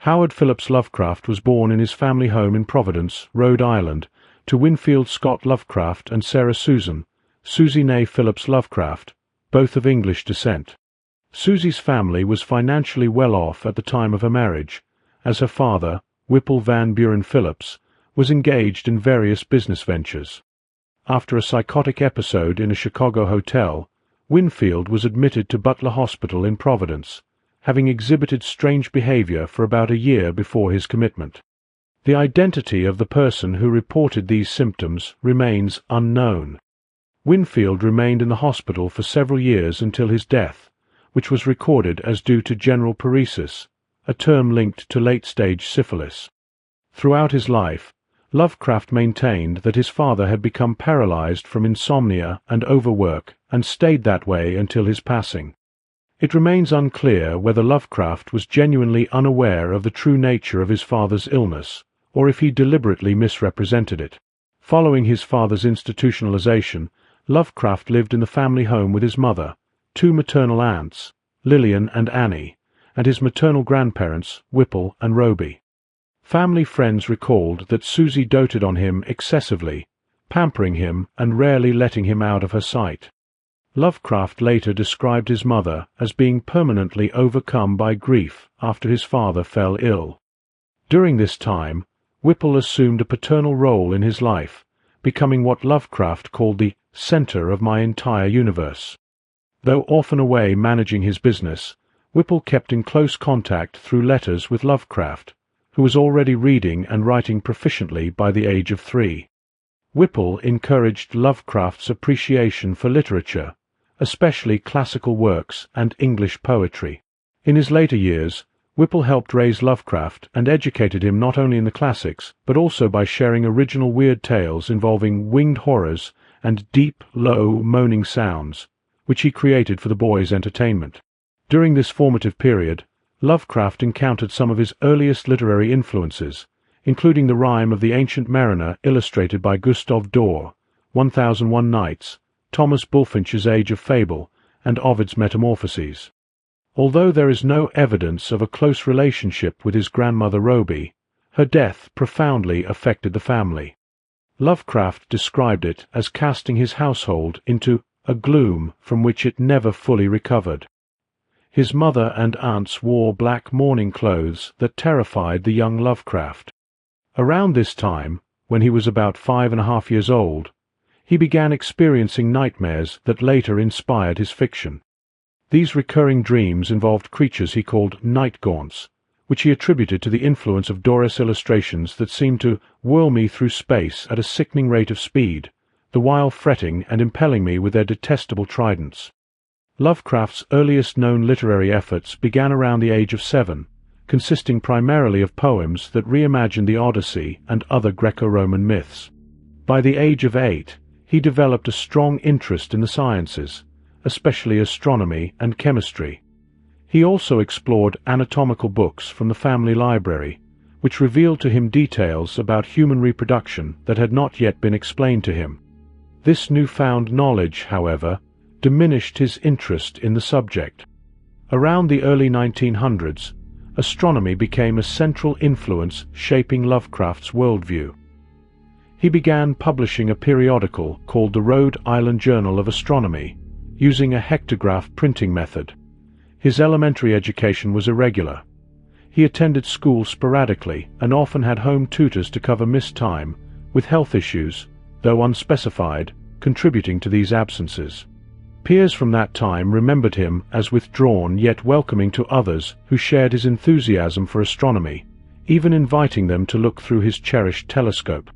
Howard Phillips Lovecraft was born in his family home in Providence, Rhode Island, to Winfield Scott Lovecraft and Sarah Susie née Phillips Lovecraft, both of English descent. Susie's family was financially well off at the time of her marriage, as her father, Whipple Van Buren Phillips, was engaged in various business ventures. After a psychotic episode in a Chicago hotel, Winfield was admitted to Butler Hospital in Providence, having exhibited strange behavior for about a year before his commitment. The identity of the person who reported these symptoms remains unknown. Winfield remained in the hospital for several years until his death, which was recorded as due to general paresis, a term linked to late-stage syphilis. Throughout his life, Lovecraft maintained that his father had become paralyzed from insomnia and overwork and stayed that way until his passing. It remains unclear whether Lovecraft was genuinely unaware of the true nature of his father's illness, or if he deliberately misrepresented it. Following his father's institutionalization, Lovecraft lived in the family home with his mother, two maternal aunts, Lillian and Annie, and his maternal grandparents, Whipple and Roby. Family friends recalled that Susie doted on him excessively, pampering him and rarely letting him out of her sight. Lovecraft later described his mother as being permanently overcome by grief after his father fell ill. During this time, Whipple assumed a paternal role in his life, becoming what Lovecraft called the center of my entire universe. Though often away managing his business, Whipple kept in close contact through letters with Lovecraft, who was already reading and writing proficiently by the age of 3. Whipple encouraged Lovecraft's appreciation for literature, especially classical works and English poetry. In his later years, Whipple helped raise Lovecraft and educated him not only in the classics, but also by sharing original weird tales involving winged horrors and deep, low, moaning sounds, which he created for the boys' entertainment. During this formative period, Lovecraft encountered some of his earliest literary influences, including the Rime of the Ancient Mariner illustrated by Gustave Doré, 1001 Nights, Thomas Bulfinch's Age of Fable, and Ovid's Metamorphoses. Although there is no evidence of a close relationship with his grandmother Roby, her death profoundly affected the family. Lovecraft described it as casting his household into a gloom from which it never fully recovered. His mother and aunts wore black mourning clothes that terrified the young Lovecraft. Around this time, when he was about 5.5 years old, he began experiencing nightmares that later inspired his fiction. These recurring dreams involved creatures he called night gaunts, which he attributed to the influence of Dorés illustrations that seemed to whirl me through space at a sickening rate of speed, the while fretting and impelling me with their detestable tridents. Lovecraft's earliest known literary efforts began around the age of 7, consisting primarily of poems that reimagined the Odyssey and other Greco-Roman myths. By the age of 8, he developed a strong interest in the sciences, especially astronomy and chemistry. He also explored anatomical books from the family library, which revealed to him details about human reproduction that had not yet been explained to him. This newfound knowledge, however, diminished his interest in the subject. Around the early 1900s, astronomy became a central influence shaping Lovecraft's worldview. He began publishing a periodical called the Rhode Island Journal of Astronomy, using a hectograph printing method. His elementary education was irregular. He attended school sporadically and often had home tutors to cover missed time, with health issues, though unspecified, contributing to these absences. Peers from that time remembered him as withdrawn yet welcoming to others who shared his enthusiasm for astronomy, even inviting them to look through his cherished telescope.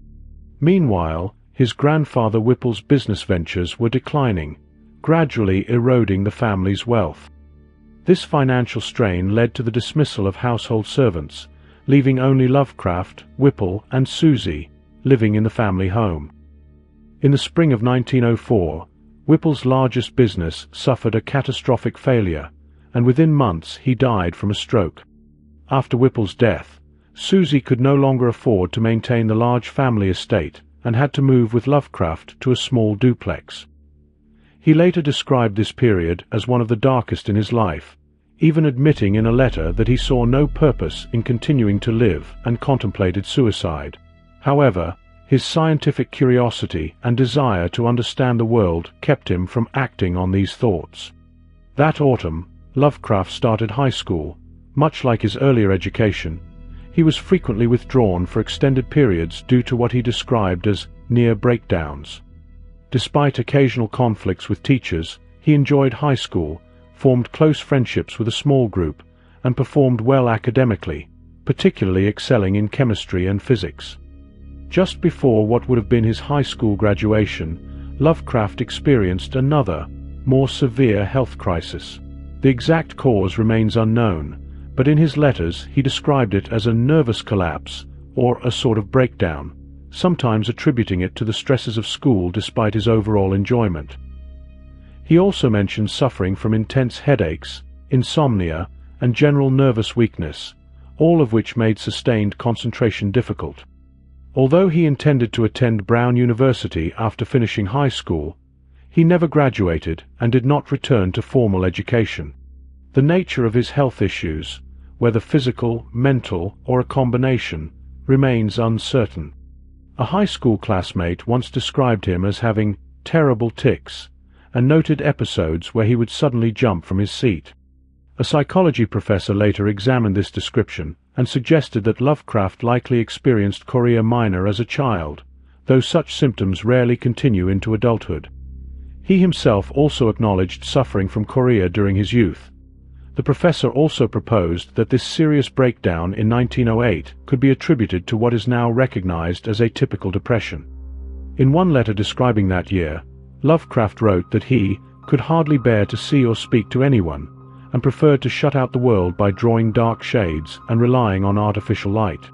Meanwhile, his grandfather Whipple's business ventures were declining, gradually eroding the family's wealth. This financial strain led to the dismissal of household servants, leaving only Lovecraft, Whipple, and Susie living in the family home. In the spring of 1904, Whipple's largest business suffered a catastrophic failure, and within months he died from a stroke. After Whipple's death, Susie could no longer afford to maintain the large family estate and had to move with Lovecraft to a small duplex. He later described this period as one of the darkest in his life, even admitting in a letter that he saw no purpose in continuing to live and contemplated suicide. However, his scientific curiosity and desire to understand the world kept him from acting on these thoughts. That autumn, Lovecraft started high school. Much like his earlier education, he was frequently withdrawn for extended periods due to what he described as near breakdowns. Despite occasional conflicts with teachers, he enjoyed high school, formed close friendships with a small group, and performed well academically, particularly excelling in chemistry and physics. Just before what would have been his high school graduation, Lovecraft experienced another, more severe health crisis. The exact cause remains unknown, but in his letters he described it as a nervous collapse or a sort of breakdown, sometimes attributing it to the stresses of school despite his overall enjoyment. He also mentioned suffering from intense headaches, insomnia, and general nervous weakness, all of which made sustained concentration difficult. Although he intended to attend Brown University after finishing high school, he never graduated and did not return to formal education. The nature of his health issues, whether physical, mental, or a combination, remains uncertain. A high school classmate once described him as having terrible tics, and noted episodes where he would suddenly jump from his seat. A psychology professor later examined this description and suggested that Lovecraft likely experienced chorea minor as a child, though such symptoms rarely continue into adulthood. He himself also acknowledged suffering from chorea during his youth. The professor also proposed that this serious breakdown in 1908 could be attributed to what is now recognized as atypical depression. In one letter describing that year, Lovecraft wrote that he could hardly bear to see or speak to anyone, and preferred to shut out the world by drawing dark shades and relying on artificial light.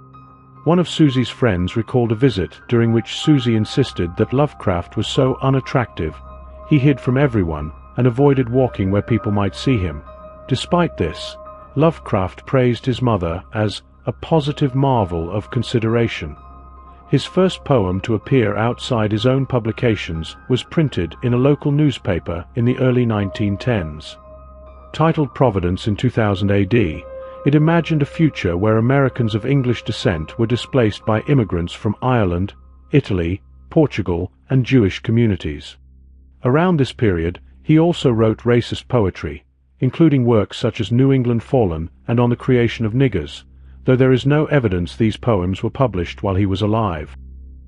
One of Susie's friends recalled a visit during which Susie insisted that Lovecraft was so unattractive he hid from everyone and avoided walking where people might see him. Despite this, Lovecraft praised his mother as a positive marvel of consideration. His first poem to appear outside his own publications was printed in a local newspaper in the early 1910s. Titled Providence in 2000 AD, it imagined a future where Americans of English descent were displaced by immigrants from Ireland, Italy, Portugal, and Jewish communities. Around this period, he also wrote racist poetry, including works such as New England Fallen and On the Creation of Niggers, though there is no evidence these poems were published while he was alive.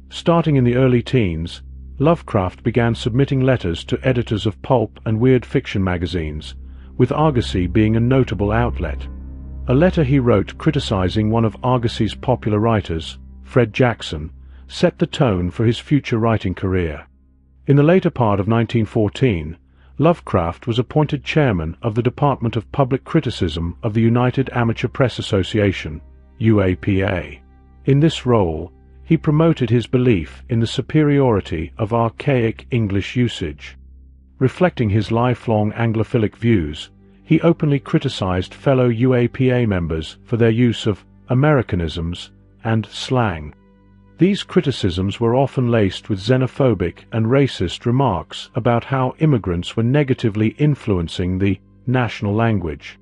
Starting in the early teens, Lovecraft began submitting letters to editors of pulp and weird fiction magazines, with Argosy being a notable outlet. A letter he wrote criticizing one of Argosy's popular writers, Fred Jackson, set the tone for his future writing career. In the later part of 1914, Lovecraft was appointed chairman of the Department of Public Criticism of the United Amateur Press Association, UAPA. In this role, he promoted his belief in the superiority of archaic English usage. Reflecting his lifelong Anglophilic views, he openly criticized fellow UAPA members for their use of Americanisms and slang. These criticisms were often laced with xenophobic and racist remarks about how immigrants were negatively influencing the national language.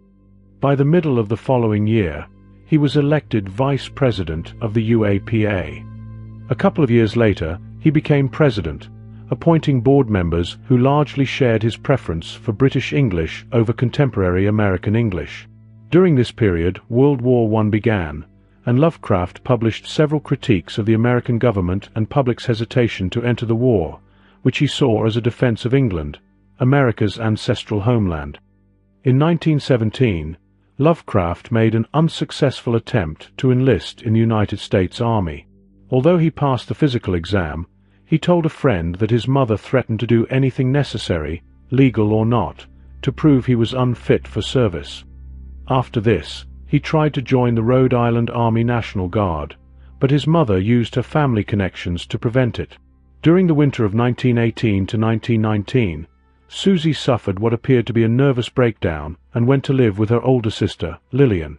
By the middle of the following year, he was elected vice president of the UAPA. A couple of years later, he became president, appointing board members who largely shared his preference for British English over contemporary American English. During this period, World War I began, and Lovecraft published several critiques of the American government and public's hesitation to enter the war, which he saw as a defense of England, America's ancestral homeland. In 1917, Lovecraft made an unsuccessful attempt to enlist in the United States Army. Although he passed the physical exam, he told a friend that his mother threatened to do anything necessary, legal or not, to prove he was unfit for service. After this, he tried to join the Rhode Island Army National Guard, but his mother used her family connections to prevent it. During the winter of 1918 to 1919, Susie suffered what appeared to be a nervous breakdown and went to live with her older sister, Lillian.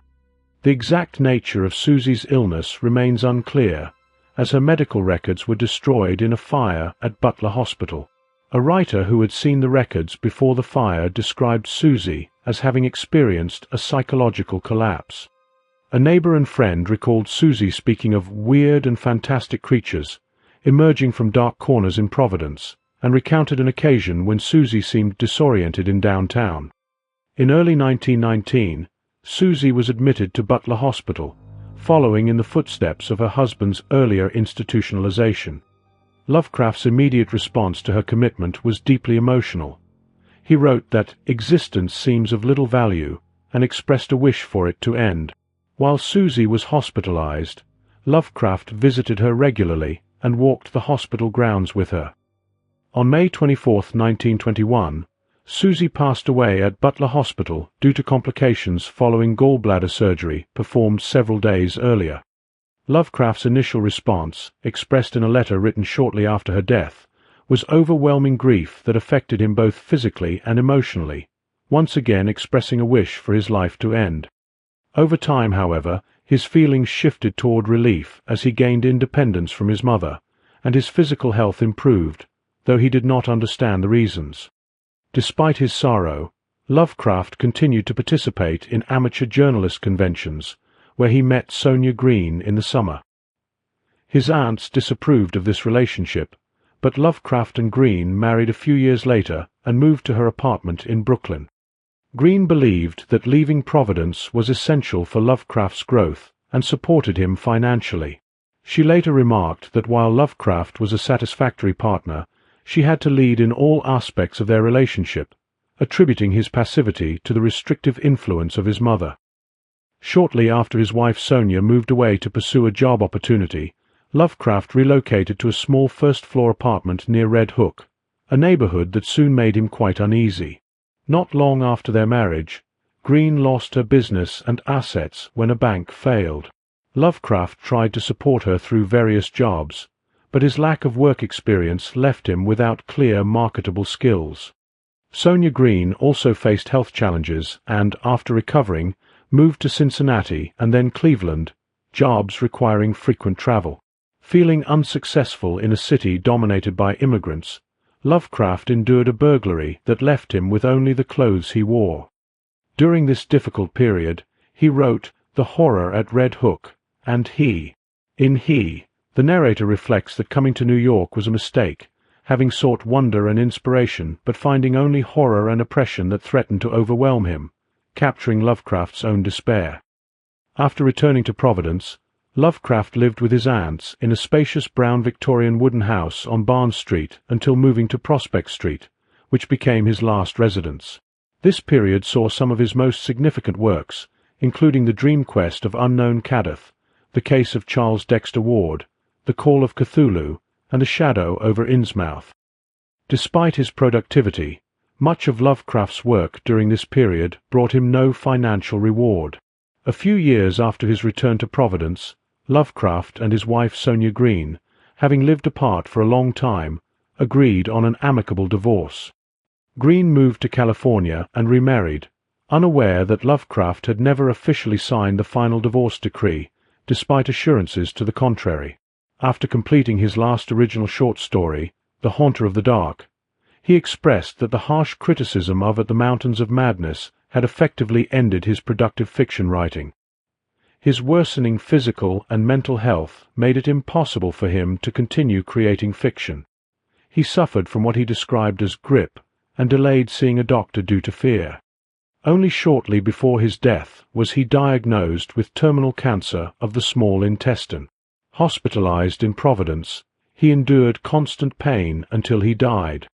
The exact nature of Susie's illness remains unclear, as her medical records were destroyed in a fire at Butler Hospital. A writer who had seen the records before the fire described Susie as having experienced a psychological collapse. A neighbor and friend recalled Susie speaking of weird and fantastic creatures emerging from dark corners in Providence, and recounted an occasion when Susie seemed disoriented in downtown. In early 1919, Susie was admitted to Butler Hospital, following in the footsteps of her husband's earlier institutionalization. Lovecraft's immediate response to her commitment was deeply emotional. He wrote that existence seems of little value, and expressed a wish for it to end. While Susie was hospitalized, Lovecraft visited her regularly and walked the hospital grounds with her. On May 24, 1921, Susie passed away at Butler Hospital due to complications following gallbladder surgery performed several days earlier. Lovecraft's initial response, expressed in a letter written shortly after her death, was overwhelming grief that affected him both physically and emotionally, once again expressing a wish for his life to end. Over time, however, his feelings shifted toward relief as he gained independence from his mother, and his physical health improved, though he did not understand the reasons. Despite his sorrow, Lovecraft continued to participate in amateur journalist conventions, where he met Sonia Green in the summer. His aunts disapproved of this relationship, but Lovecraft and Green married a few years later and moved to her apartment in Brooklyn. Green believed that leaving Providence was essential for Lovecraft's growth and supported him financially. She later remarked that while Lovecraft was a satisfactory partner, she had to lead in all aspects of their relationship, attributing his passivity to the restrictive influence of his mother. Shortly after his wife Sonia moved away to pursue a job opportunity, Lovecraft relocated to a small first-floor apartment near Red Hook, a neighborhood that soon made him quite uneasy. Not long after their marriage, Green lost her business and assets when a bank failed. Lovecraft tried to support her through various jobs, but his lack of work experience left him without clear marketable skills. Sonia Green also faced health challenges and, after recovering, moved to Cincinnati and then Cleveland, jobs requiring frequent travel. Feeling unsuccessful in a city dominated by immigrants, Lovecraft endured a burglary that left him with only the clothes he wore. During this difficult period, he wrote The Horror at Red Hook and He. In He, the narrator reflects that coming to New York was a mistake, having sought wonder and inspiration but finding only horror and oppression that threatened to overwhelm him, capturing Lovecraft's own despair. After returning to Providence, Lovecraft lived with his aunts in a spacious brown Victorian wooden house on Barnes Street until moving to Prospect Street, which became his last residence. This period saw some of his most significant works, including The Dream Quest of Unknown Kadath, The Case of Charles Dexter Ward, The Call of Cthulhu, and The Shadow over Innsmouth. Despite his productivity, much of Lovecraft's work during this period brought him no financial reward. A few years after his return to Providence, Lovecraft and his wife Sonia Green, having lived apart for a long time, agreed on an amicable divorce. Green moved to California and remarried, unaware that Lovecraft had never officially signed the final divorce decree, despite assurances to the contrary. After completing his last original short story, The Haunter of the Dark, he expressed that the harsh criticism of At the Mountains of Madness had effectively ended his productive fiction writing. His worsening physical and mental health made it impossible for him to continue creating fiction. He suffered from what he described as grip and delayed seeing a doctor due to fear. Only shortly before his death was he diagnosed with terminal cancer of the small intestine. Hospitalized in Providence, he endured constant pain until he died.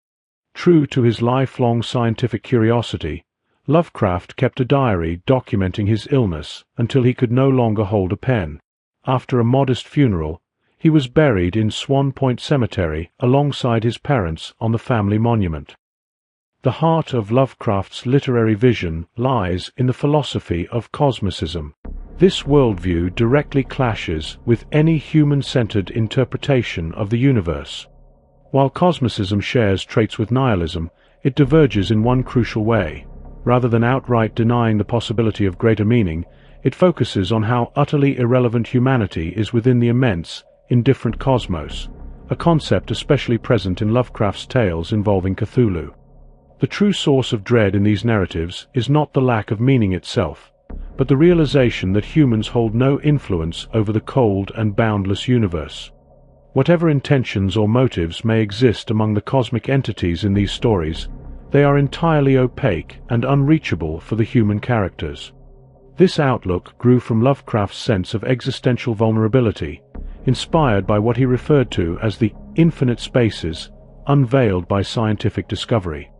True to his lifelong scientific curiosity, Lovecraft kept a diary documenting his illness until he could no longer hold a pen. After a modest funeral, he was buried in Swan Point Cemetery alongside his parents on the family monument. The heart of Lovecraft's literary vision lies in the philosophy of Cosmicism. This worldview directly clashes with any human-centered interpretation of the universe. While Cosmicism shares traits with nihilism, it diverges in one crucial way. Rather than outright denying the possibility of greater meaning, it focuses on how utterly irrelevant humanity is within the immense, indifferent cosmos, a concept especially present in Lovecraft's tales involving Cthulhu. The true source of dread in these narratives is not the lack of meaning itself, but the realization that humans hold no influence over the cold and boundless universe. Whatever intentions or motives may exist among the cosmic entities in these stories, they are entirely opaque and unreachable for the human characters. This outlook grew from Lovecraft's sense of existential vulnerability, inspired by what he referred to as the infinite spaces unveiled by scientific discovery.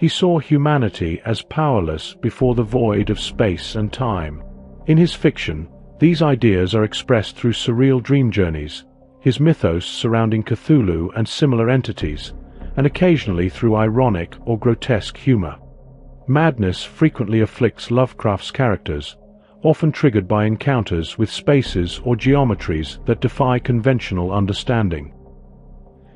He saw humanity as powerless before the void of space and time. In his fiction, these ideas are expressed through surreal dream journeys, his mythos surrounding Cthulhu and similar entities, and occasionally through ironic or grotesque humor. Madness frequently afflicts Lovecraft's characters, often triggered by encounters with spaces or geometries that defy conventional understanding.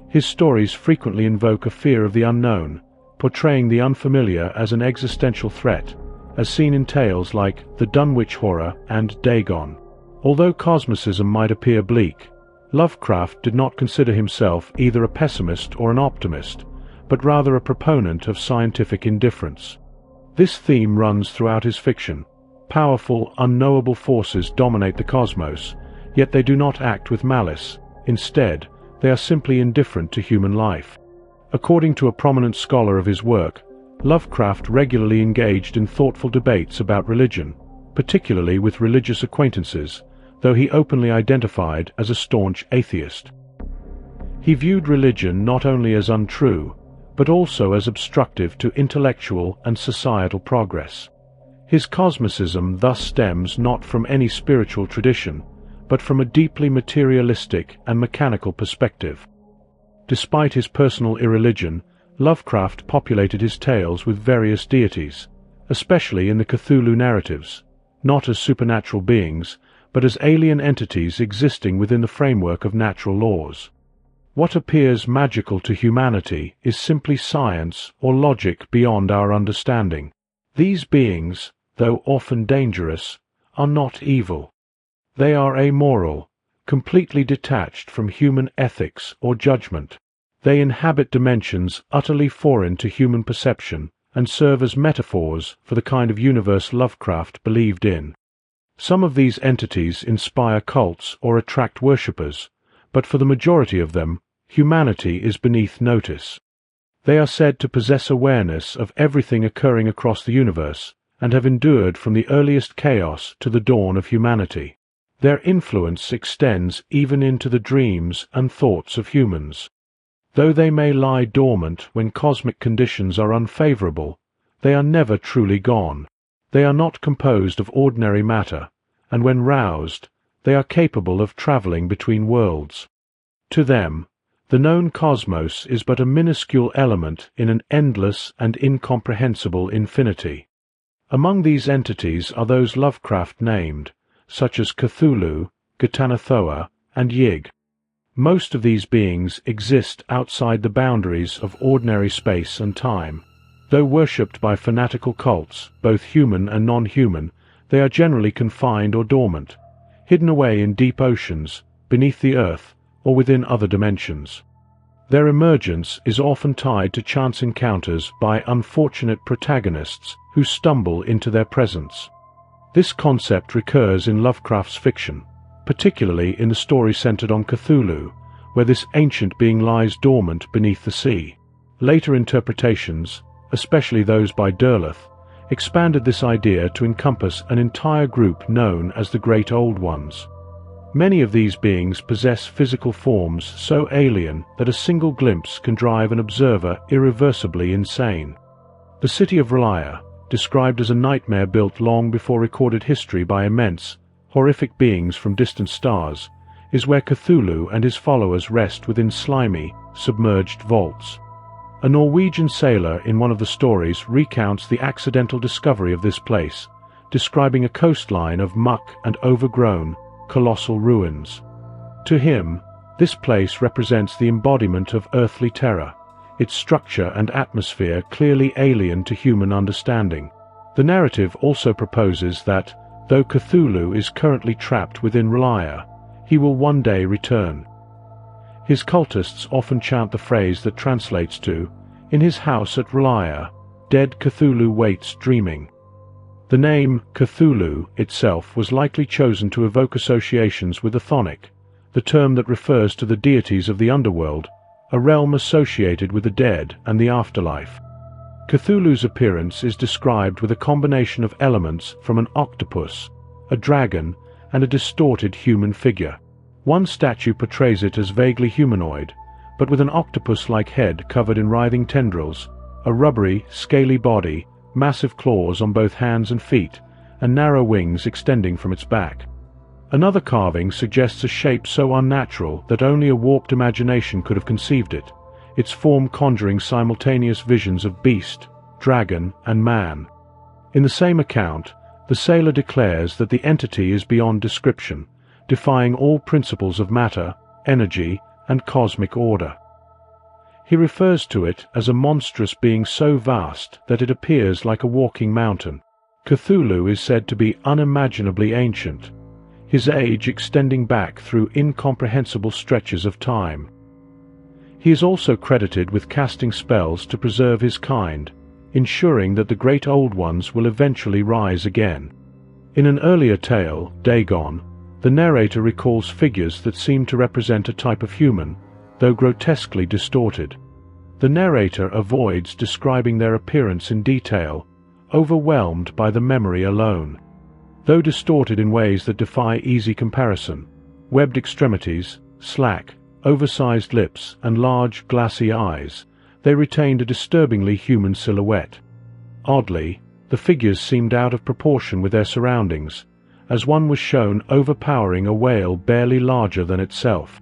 His stories frequently invoke a fear of the unknown, portraying the unfamiliar as an existential threat, as seen in tales like The Dunwich Horror and Dagon. Although Cosmicism might appear bleak, Lovecraft did not consider himself either a pessimist or an optimist, but rather a proponent of scientific indifference. This theme runs throughout his fiction. Powerful, unknowable forces dominate the cosmos, yet they do not act with malice. Instead, they are simply indifferent to human life. According to a prominent scholar of his work, Lovecraft regularly engaged in thoughtful debates about religion, particularly with religious acquaintances, though he openly identified as a staunch atheist. He viewed religion not only as untrue, but also as obstructive to intellectual and societal progress. His cosmicism thus stems not from any spiritual tradition, but from a deeply materialistic and mechanical perspective. Despite his personal irreligion, Lovecraft populated his tales with various deities, especially in the Cthulhu narratives, not as supernatural beings, but as alien entities existing within the framework of natural laws. What appears magical to humanity is simply science or logic beyond our understanding. These beings, though often dangerous, are not evil. They are amoral, completely detached from human ethics or judgment. They inhabit dimensions utterly foreign to human perception and serve as metaphors for the kind of universe Lovecraft believed in. Some of these entities inspire cults or attract worshippers, but for the majority of them, humanity is beneath notice. They are said to possess awareness of everything occurring across the universe and have endured from the earliest chaos to the dawn of humanity. Their influence extends even into the dreams and thoughts of humans. Though they may lie dormant when cosmic conditions are unfavorable, they are never truly gone. They are not composed of ordinary matter, and when roused, they are capable of traveling between worlds. To them, the known cosmos is but a minuscule element in an endless and incomprehensible infinity. Among these entities are those Lovecraft named, such as Cthulhu, Ghatanothoa, and Yig. Most of these beings exist outside the boundaries of ordinary space and time. Though worshipped by fanatical cults, both human and non-human, they are generally confined or dormant, hidden away in deep oceans, beneath the earth, or within other dimensions. Their emergence is often tied to chance encounters by unfortunate protagonists who stumble into their presence. This concept recurs in Lovecraft's fiction, particularly in the story centered on Cthulhu, where this ancient being lies dormant beneath the sea. Later interpretations, especially those by Derleth, expanded this idea to encompass an entire group known as the Great Old Ones. Many of these beings possess physical forms so alien that a single glimpse can drive an observer irreversibly insane. The city of Relia, described as a nightmare built long before recorded history by immense, horrific beings from distant stars, is where Cthulhu and his followers rest within slimy, submerged vaults. A Norwegian sailor in one of the stories recounts the accidental discovery of this place, describing a coastline of muck and overgrown, colossal ruins. To him, this place represents the embodiment of earthly terror, its structure and atmosphere clearly alien to human understanding. The narrative also proposes that, though Cthulhu is currently trapped within Relia, he will one day return. His cultists often chant the phrase that translates to, In his house at Relia, dead Cthulhu waits dreaming. The name Cthulhu itself was likely chosen to evoke associations with the chthonic, the term that refers to the deities of the underworld, a realm associated with the dead and the afterlife. Cthulhu's appearance is described with a combination of elements from an octopus, a dragon, and a distorted human figure. One statue portrays it as vaguely humanoid, but with an octopus-like head covered in writhing tendrils, a rubbery, scaly body, massive claws on both hands and feet, and narrow wings extending from its back. Another carving suggests a shape so unnatural that only a warped imagination could have conceived it, its form conjuring simultaneous visions of beast, dragon, and man. In the same account, the sailor declares that the entity is beyond description, defying all principles of matter, energy, and cosmic order. He refers to it as a monstrous being so vast that it appears like a walking mountain. Cthulhu is said to be unimaginably ancient, his age extending back through incomprehensible stretches of time. He is also credited with casting spells to preserve his kind, ensuring that the great old ones will eventually rise again. In an earlier tale, Dagon, the narrator recalls figures that seem to represent a type of human, though grotesquely distorted. The narrator avoids describing their appearance in detail, overwhelmed by the memory alone. Though distorted in ways that defy easy comparison, webbed extremities, slack, oversized lips, and large, glassy eyes, they retained a disturbingly human silhouette. Oddly, the figures seemed out of proportion with their surroundings, as one was shown overpowering a whale barely larger than itself.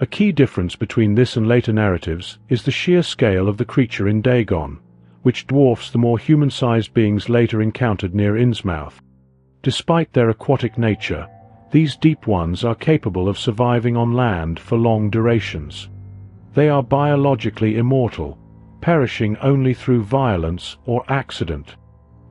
A key difference between this and later narratives is the sheer scale of the creature in Dagon, which dwarfs the more human-sized beings later encountered near Innsmouth. Despite their aquatic nature, these deep ones are capable of surviving on land for long durations. They are biologically immortal, perishing only through violence or accident.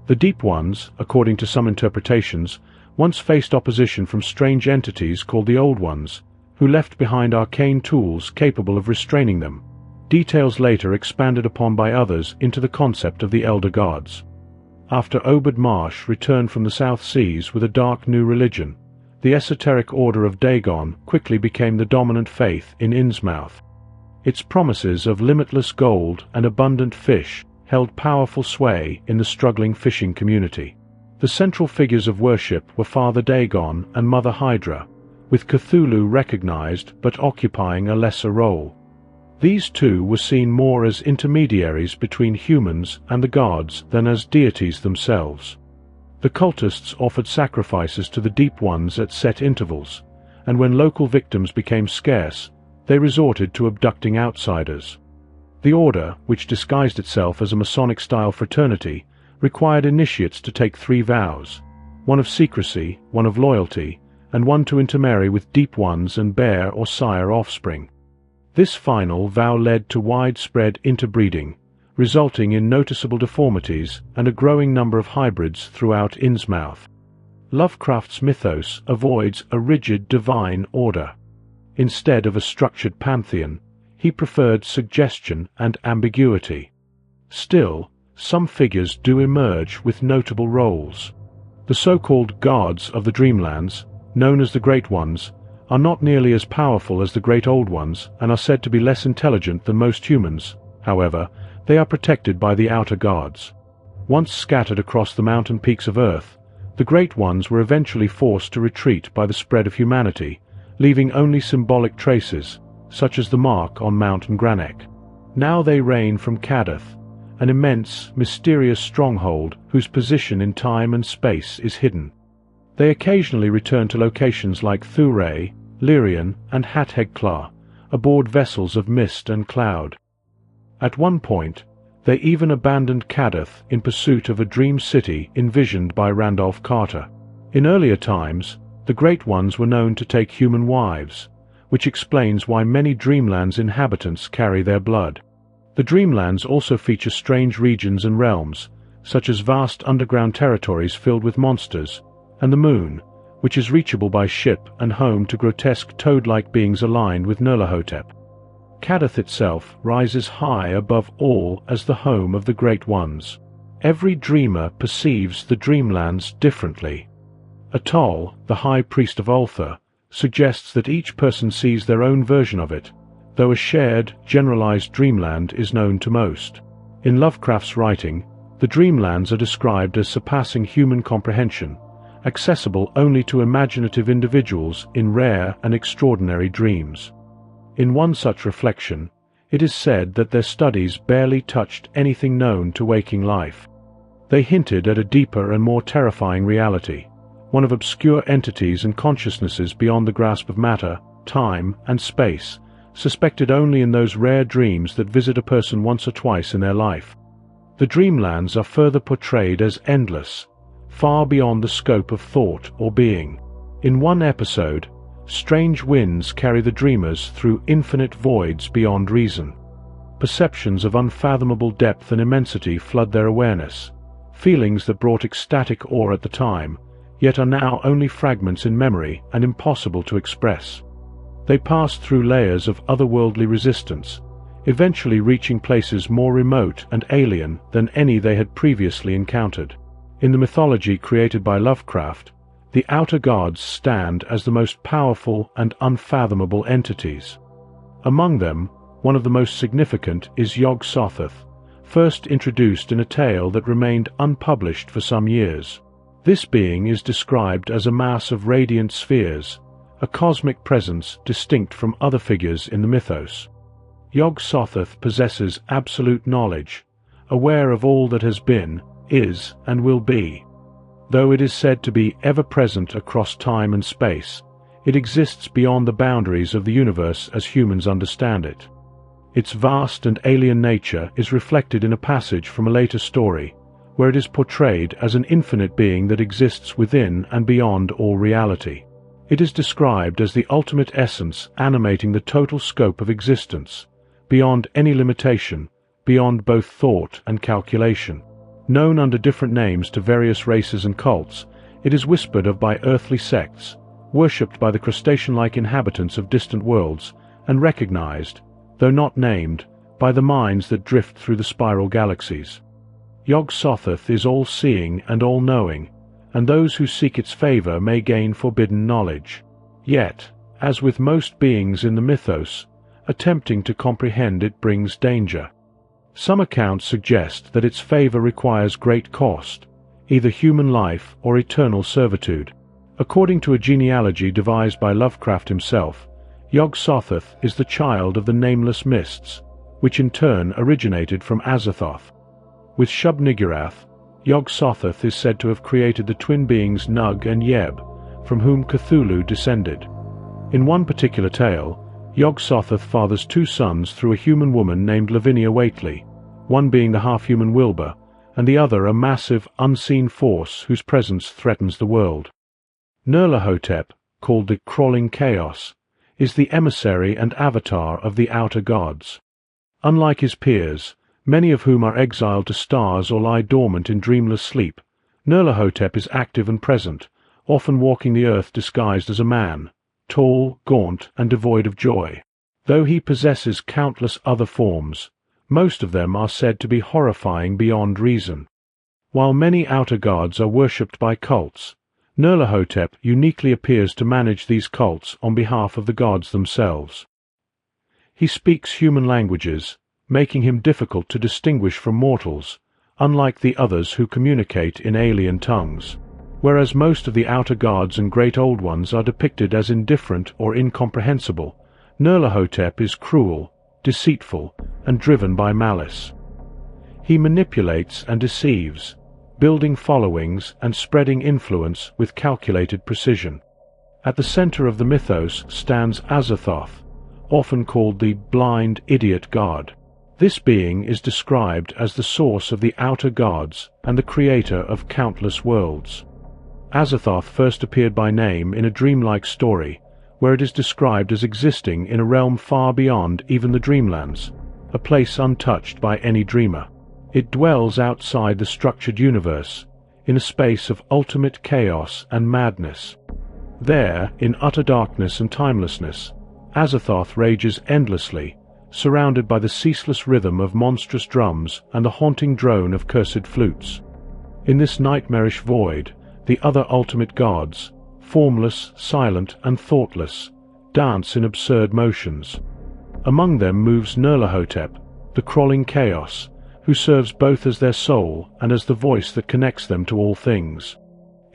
The deep ones, according to some interpretations, once faced opposition from strange entities called the Old Ones, who left behind arcane tools capable of restraining them, details later expanded upon by others into the concept of the Elder Gods. After Obed Marsh returned from the South Seas with a dark new religion, the esoteric order of Dagon quickly became the dominant faith in Innsmouth. Its promises of limitless gold and abundant fish held powerful sway in the struggling fishing community. The central figures of worship were Father Dagon and Mother Hydra, with Cthulhu recognized but occupying a lesser role. These two were seen more as intermediaries between humans and the gods than as deities themselves. The cultists offered sacrifices to the Deep Ones at set intervals, and when local victims became scarce, they resorted to abducting outsiders. The order, which disguised itself as a Masonic-style fraternity, required initiates to take 3 vows, one of secrecy, one of loyalty, and one to intermarry with Deep Ones and bear or sire offspring. This final vow led to widespread interbreeding, resulting in noticeable deformities and a growing number of hybrids throughout Innsmouth. Lovecraft's mythos avoids a rigid divine order. Instead of a structured pantheon, he preferred suggestion and ambiguity. Still, some figures do emerge with notable roles. The so-called gods of the Dreamlands, known as the Great Ones, are not nearly as powerful as the Great Old Ones and are said to be less intelligent than most humans. However, they are protected by the outer gods. Once scattered across the mountain peaks of Earth, the Great Ones were eventually forced to retreat by the spread of humanity, leaving only symbolic traces, such as the mark on Mount Ngranek. Now they reign from Cadath, an immense, mysterious stronghold whose position in time and space is hidden. They occasionally return to locations like Thuray, Lyrian, and Hathegkla, aboard vessels of mist and cloud. At one point, they even abandoned Cadath in pursuit of a dream city envisioned by Randolph Carter. In earlier times, the Great Ones were known to take human wives, which explains why many Dreamlands inhabitants carry their blood. The Dreamlands also feature strange regions and realms, such as vast underground territories filled with monsters, and the Moon, which is reachable by ship and home to grotesque toad-like beings aligned with Nerlahotep. Kadath itself rises high above all as the home of the Great Ones. Every dreamer perceives the dreamlands differently. Atol, the high priest of Ulthar, suggests that each person sees their own version of it, though a shared, generalized dreamland is known to most. In Lovecraft's writing, the dreamlands are described as surpassing human comprehension, accessible only to imaginative individuals in rare and extraordinary dreams. In one such reflection, it is said that their studies barely touched anything known to waking life. They hinted at a deeper and more terrifying reality, one of obscure entities and consciousnesses beyond the grasp of matter, time, and space, suspected only in those rare dreams that visit a person once or twice in their life. The dreamlands are further portrayed as endless, far beyond the scope of thought or being. In one episode, strange winds carry the dreamers through infinite voids beyond reason. Perceptions of unfathomable depth and immensity flood their awareness, feelings that brought ecstatic awe at the time, yet are now only fragments in memory and impossible to express. They pass through layers of otherworldly resistance, eventually reaching places more remote and alien than any they had previously encountered. In the mythology created by Lovecraft, the outer gods stand as the most powerful and unfathomable entities. Among them, one of the most significant is Yog-Sothoth, first introduced in a tale that remained unpublished for some years. This being is described as a mass of radiant spheres, a cosmic presence distinct from other figures in the mythos. Yog-Sothoth possesses absolute knowledge, aware of all that has been, is, and will be. Though it is said to be ever-present across time and space, it exists beyond the boundaries of the universe as humans understand it. Its vast and alien nature is reflected in a passage from a later story, where it is portrayed as an infinite being that exists within and beyond all reality. It is described as the ultimate essence animating the total scope of existence, beyond any limitation, beyond both thought and calculation. Known under different names to various races and cults, it is whispered of by earthly sects, worshipped by the crustacean-like inhabitants of distant worlds, and recognized, though not named, by the minds that drift through the spiral galaxies. Yog-Sothoth is all-seeing and all-knowing, and those who seek its favor may gain forbidden knowledge. Yet, as with most beings in the mythos, attempting to comprehend it brings danger. Some accounts suggest that its favor requires great cost, either human life or eternal servitude. According to a genealogy devised by Lovecraft himself, Yog-Sothoth is the child of the nameless mists, which in turn originated from Azathoth. With Shub-Niggurath, Yog-Sothoth is said to have created the twin beings Nug and Yeb, from whom Cthulhu descended. In one particular tale, Yog-Sothoth fathers two sons through a human woman named Lavinia Whately, one being the half-human Wilbur, and the other a massive, unseen force whose presence threatens the world. Nyarlathotep, called the Crawling Chaos, is the emissary and avatar of the outer gods. Unlike his peers, many of whom are exiled to stars or lie dormant in dreamless sleep, Nyarlathotep is active and present, often walking the earth disguised as a man, tall, gaunt, and devoid of joy. Though he possesses countless other forms, most of them are said to be horrifying beyond reason. While many outer gods are worshipped by cults, Nyarlathotep uniquely appears to manage these cults on behalf of the gods themselves. He speaks human languages, making him difficult to distinguish from mortals, unlike the others who communicate in alien tongues. Whereas most of the outer gods and great old ones are depicted as indifferent or incomprehensible, Nyarlathotep is cruel, deceitful, and driven by malice. He manipulates and deceives, building followings and spreading influence with calculated precision. At the center of the mythos stands Azathoth, often called the blind idiot god. This being is described as the source of the outer gods and the creator of countless worlds. Azathoth first appeared by name in a dreamlike story, where it is described as existing in a realm far beyond even the dreamlands, a place untouched by any dreamer. It dwells outside the structured universe, in a space of ultimate chaos and madness. There, in utter darkness and timelessness, Azathoth rages endlessly, surrounded by the ceaseless rhythm of monstrous drums and the haunting drone of cursed flutes. In this nightmarish void, the other ultimate gods, formless, silent, and thoughtless, dance in absurd motions. Among them moves Nyarlathotep, the crawling chaos, who serves both as their soul and as the voice that connects them to all things.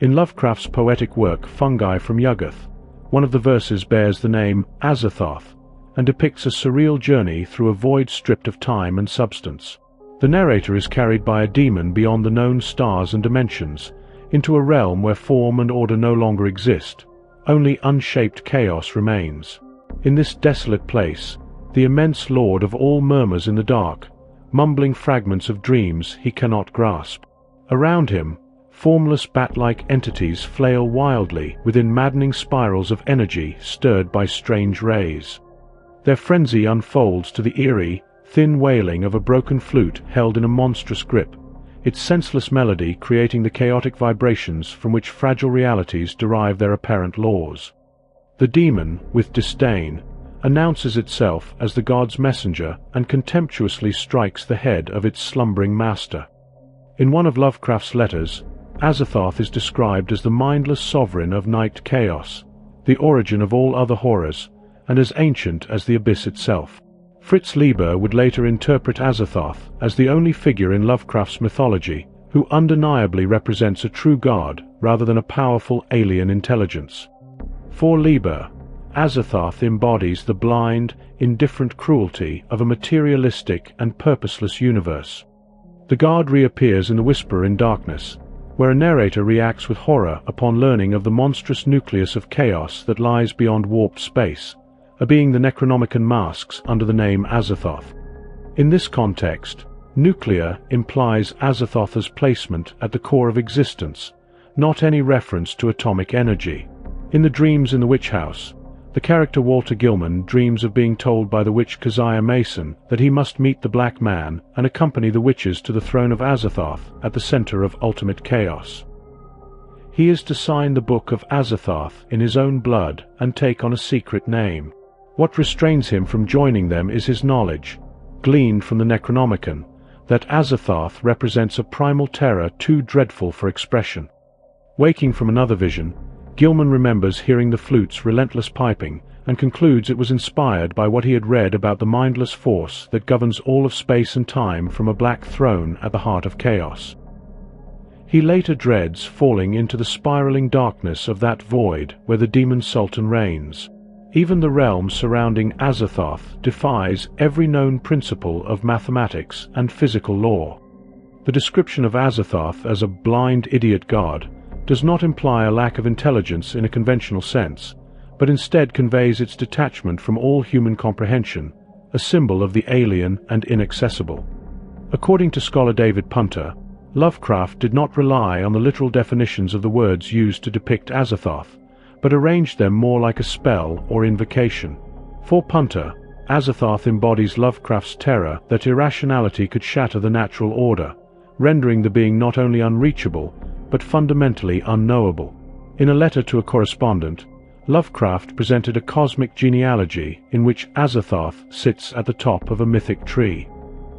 In Lovecraft's poetic work Fungi from Yuggoth, one of the verses bears the name Azathoth and depicts a surreal journey through a void stripped of time and substance. The narrator is carried by a demon beyond the known stars and dimensions, into a realm where form and order no longer exist. Only unshaped chaos remains. In this desolate place, the immense lord of all murmurs in the dark, mumbling fragments of dreams he cannot grasp. Around him, formless bat-like entities flail wildly within maddening spirals of energy stirred by strange rays. Their frenzy unfolds to the eerie, thin wailing of a broken flute held in a monstrous grip, its senseless melody creating the chaotic vibrations from which fragile realities derive their apparent laws. The demon, with disdain, announces itself as the god's messenger and contemptuously strikes the head of its slumbering master. In one of Lovecraft's letters, Azathoth is described as the mindless sovereign of night chaos, the origin of all other horrors, and as ancient as the abyss itself. Fritz Leiber would later interpret Azathoth as the only figure in Lovecraft's mythology who undeniably represents a true god rather than a powerful alien intelligence. For Leiber, Azathoth embodies the blind, indifferent cruelty of a materialistic and purposeless universe. The god reappears in The Whisperer in Darkness, where a narrator reacts with horror upon learning of the monstrous nucleus of chaos that lies beyond warped space, a being the Necronomicon masks under the name Azathoth. In this context, nuclear implies Azathoth's placement at the core of existence, not any reference to atomic energy. In The Dreams in the Witch House, the character Walter Gilman dreams of being told by the witch Keziah Mason that he must meet the Black Man and accompany the witches to the throne of Azathoth at the center of ultimate chaos. He is to sign the Book of Azathoth in his own blood and take on a secret name. What restrains him from joining them is his knowledge, gleaned from the Necronomicon, that Azathoth represents a primal terror too dreadful for expression. Waking from another vision, Gilman remembers hearing the flute's relentless piping and concludes it was inspired by what he had read about the mindless force that governs all of space and time from a black throne at the heart of chaos. He later dreads falling into the spiraling darkness of that void where the demon sultan reigns. Even the realm surrounding Azathoth defies every known principle of mathematics and physical law. The description of Azathoth as a blind idiot god does not imply a lack of intelligence in a conventional sense, but instead conveys its detachment from all human comprehension, a symbol of the alien and inaccessible. According to scholar David Punter, Lovecraft did not rely on the literal definitions of the words used to depict Azathoth, but arranged them more like a spell or invocation. For Punter, Azathoth embodies Lovecraft's terror that irrationality could shatter the natural order, rendering the being not only unreachable, but fundamentally unknowable. In a letter to a correspondent, Lovecraft presented a cosmic genealogy in which Azathoth sits at the top of a mythic tree.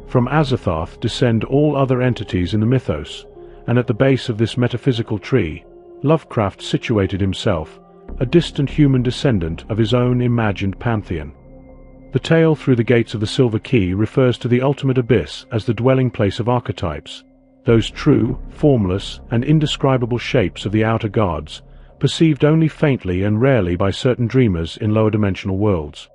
From Azathoth descend all other entities in the mythos, and at the base of this metaphysical tree, Lovecraft situated himself, a distant human descendant of his own imagined pantheon. The tale Through the Gates of the Silver Key refers to the ultimate abyss as the dwelling place of archetypes, those true, formless, and indescribable shapes of the outer gods, perceived only faintly and rarely by certain dreamers in lower dimensional worlds.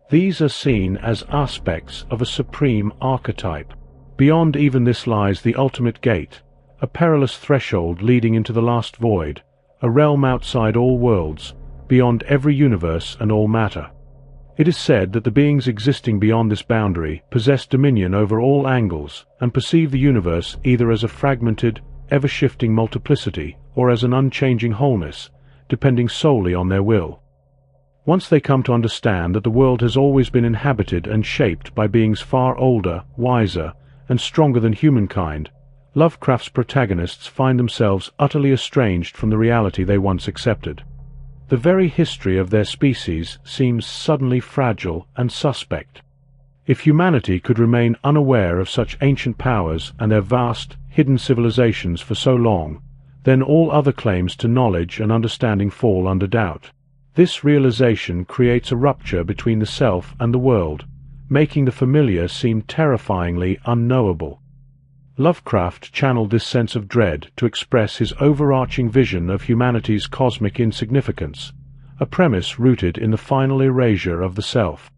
These are seen as aspects of a supreme archetype. Beyond even this lies the ultimate gate, a perilous threshold leading into the last void, a realm outside all worlds, beyond every universe and all matter. It is said that the beings existing beyond this boundary possess dominion over all angles and perceive the universe either as a fragmented, ever-shifting multiplicity or as an unchanging wholeness, depending solely on their will. Once they come to understand that the world has always been inhabited and shaped by beings far older, wiser, and stronger than humankind, Lovecraft's protagonists find themselves utterly estranged from the reality they once accepted. The very history of their species seems suddenly fragile and suspect. If humanity could remain unaware of such ancient powers and their vast, hidden civilizations for so long, then all other claims to knowledge and understanding fall under doubt. This realization creates a rupture between the self and the world, making the familiar seem terrifyingly unknowable. Lovecraft channeled this sense of dread to express his overarching vision of humanity's cosmic insignificance, a premise rooted in the final erasure of the self.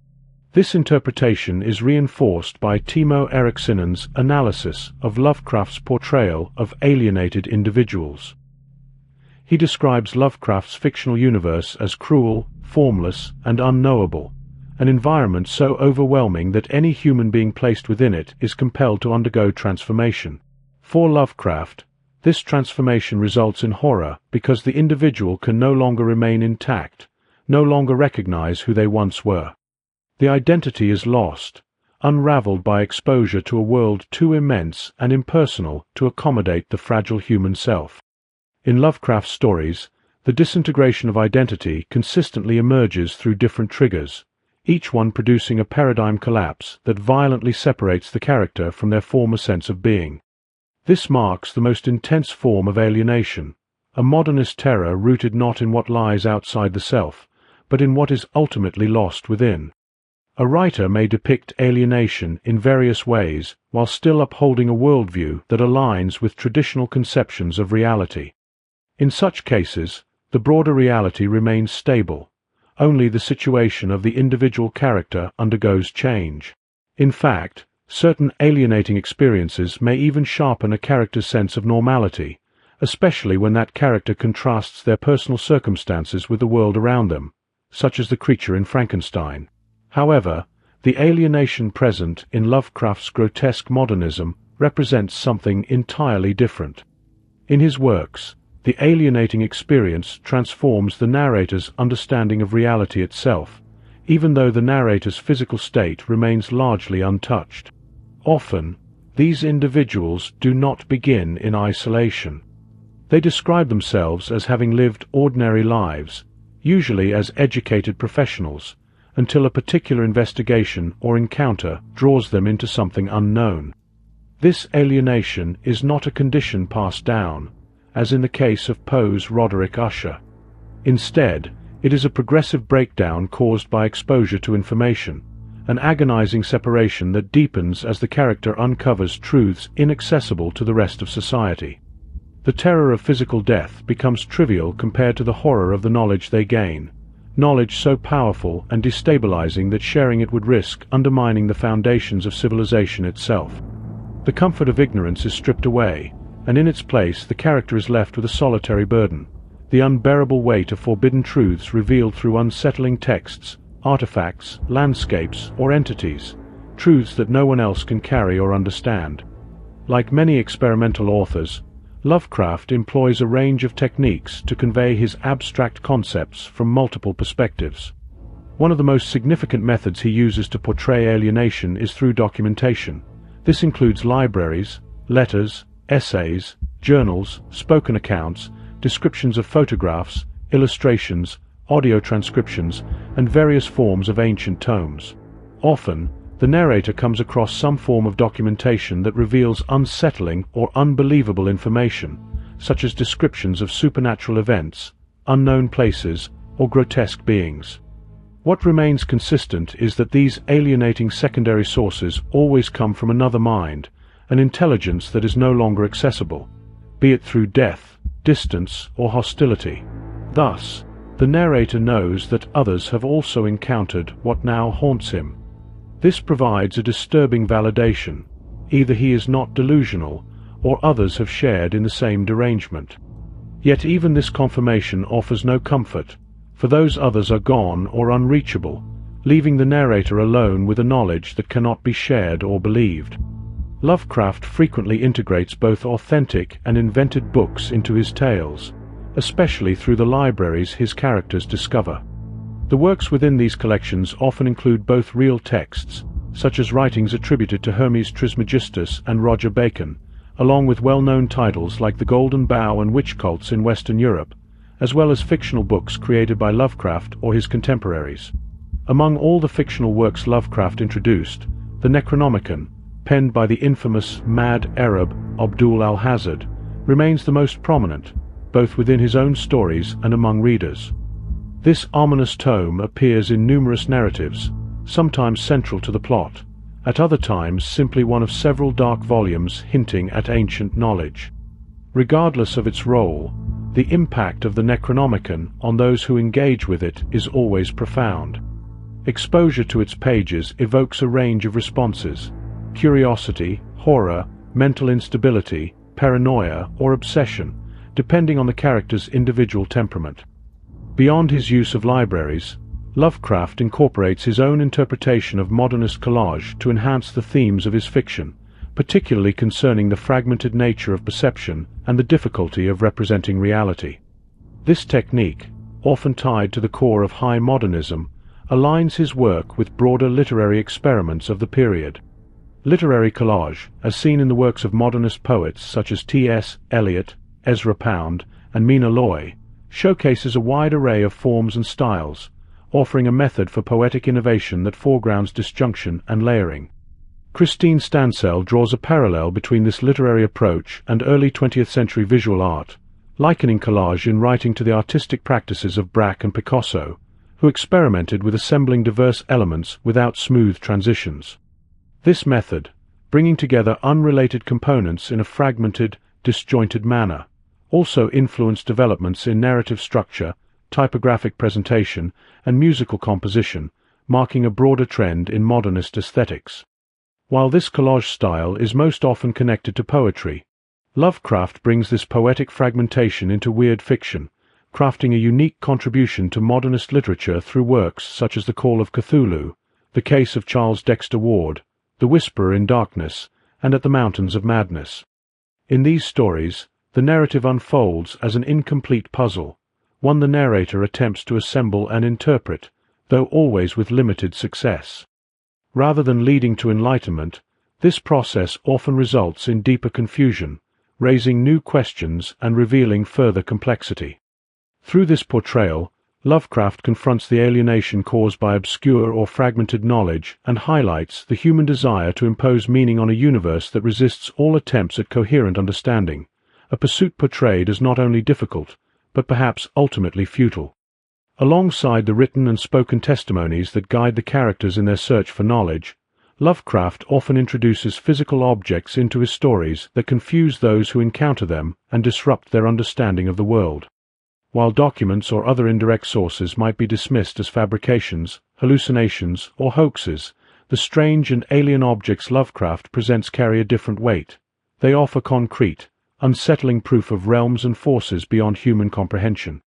This interpretation is reinforced by Timo Erikssonen's analysis of Lovecraft's portrayal of alienated individuals. He describes Lovecraft's fictional universe as cruel, formless, and unknowable, an environment so overwhelming that any human being placed within it is compelled to undergo transformation. For Lovecraft, this transformation results in horror because the individual can no longer remain intact, no longer recognize who they once were. The identity is lost, unraveled by exposure to a world too immense and impersonal to accommodate the fragile human self. In Lovecraft's stories, the disintegration of identity consistently emerges through different triggers, each one producing a paradigm collapse that violently separates the character from their former sense of being. This marks the most intense form of alienation, a modernist terror rooted not in what lies outside the self, but in what is ultimately lost within. A writer may depict alienation in various ways while still upholding a worldview that aligns with traditional conceptions of reality. In such cases, the broader reality remains stable. Only the situation of the individual character undergoes change. In fact, certain alienating experiences may even sharpen a character's sense of normality, especially when that character contrasts their personal circumstances with the world around them, such as the creature in Frankenstein. However, the alienation present in Lovecraft's grotesque modernism represents something entirely different. In his works, the alienating experience transforms the narrator's understanding of reality itself, even though the narrator's physical state remains largely untouched. Often, these individuals do not begin in isolation. They describe themselves as having lived ordinary lives, usually as educated professionals, until a particular investigation or encounter draws them into something unknown. This alienation is not a condition passed down, as in the case of Poe's Roderick Usher. Instead, it is a progressive breakdown caused by exposure to information, an agonizing separation that deepens as the character uncovers truths inaccessible to the rest of society. The terror of physical death becomes trivial compared to the horror of the knowledge they gain, knowledge so powerful and destabilizing that sharing it would risk undermining the foundations of civilization itself. The comfort of ignorance is stripped away, and in its place the character is left with a solitary burden, the unbearable weight of forbidden truths revealed through unsettling texts, artifacts, landscapes, or entities, truths that no one else can carry or understand. Like many experimental authors, Lovecraft employs a range of techniques to convey his abstract concepts from multiple perspectives. One of the most significant methods he uses to portray alienation is through documentation. This includes libraries, letters, essays, journals, spoken accounts, descriptions of photographs, illustrations, audio transcriptions, and various forms of ancient tomes. Often, the narrator comes across some form of documentation that reveals unsettling or unbelievable information, such as descriptions of supernatural events, unknown places, or grotesque beings. What remains consistent is that these alienating secondary sources always come from another mind, an intelligence that is no longer accessible, be it through death, distance, or hostility. Thus, the narrator knows that others have also encountered what now haunts him. This provides a disturbing validation. Either he is not delusional, or others have shared in the same derangement. Yet even this confirmation offers no comfort, for those others are gone or unreachable, leaving the narrator alone with a knowledge that cannot be shared or believed. Lovecraft frequently integrates both authentic and invented books into his tales, especially through the libraries his characters discover. The works within these collections often include both real texts, such as writings attributed to Hermes Trismegistus and Roger Bacon, along with well-known titles like The Golden Bough and Witch Cults in Western Europe, as well as fictional books created by Lovecraft or his contemporaries. Among all the fictional works Lovecraft introduced, The Necronomicon, penned by the infamous mad Arab Abdul al-Hazard, remains the most prominent, both within his own stories and among readers. This ominous tome appears in numerous narratives, sometimes central to the plot, at other times simply one of several dark volumes hinting at ancient knowledge. Regardless of its role, the impact of the Necronomicon on those who engage with it is always profound. Exposure to its pages evokes a range of responses: curiosity, horror, mental instability, paranoia, or obsession, depending on the character's individual temperament. Beyond his use of libraries, Lovecraft incorporates his own interpretation of modernist collage to enhance the themes of his fiction, particularly concerning the fragmented nature of perception and the difficulty of representing reality. This technique, often tied to the core of high modernism, aligns his work with broader literary experiments of the period. Literary collage, as seen in the works of modernist poets such as T.S. Eliot, Ezra Pound, and Mina Loy, showcases a wide array of forms and styles, offering a method for poetic innovation that foregrounds disjunction and layering. Christine Stansell draws a parallel between this literary approach and early 20th century visual art, likening collage in writing to the artistic practices of Braque and Picasso, who experimented with assembling diverse elements without smooth transitions. This method, bringing together unrelated components in a fragmented, disjointed manner, also influenced developments in narrative structure, typographic presentation, and musical composition, marking a broader trend in modernist aesthetics. While this collage style is most often connected to poetry, Lovecraft brings this poetic fragmentation into weird fiction, crafting a unique contribution to modernist literature through works such as The Call of Cthulhu, The Case of Charles Dexter Ward, The Whisperer in Darkness, and At the Mountains of Madness. In these stories, the narrative unfolds as an incomplete puzzle, one the narrator attempts to assemble and interpret, though always with limited success. Rather than leading to enlightenment, this process often results in deeper confusion, raising new questions and revealing further complexity. Through this portrayal, Lovecraft confronts the alienation caused by obscure or fragmented knowledge and highlights the human desire to impose meaning on a universe that resists all attempts at coherent understanding, a pursuit portrayed as not only difficult, but perhaps ultimately futile. Alongside the written and spoken testimonies that guide the characters in their search for knowledge, Lovecraft often introduces physical objects into his stories that confuse those who encounter them and disrupt their understanding of the world. While documents or other indirect sources might be dismissed as fabrications, hallucinations, or hoaxes, the strange and alien objects Lovecraft presents carry a different weight. They offer concrete, unsettling proof of realms and forces beyond human comprehension.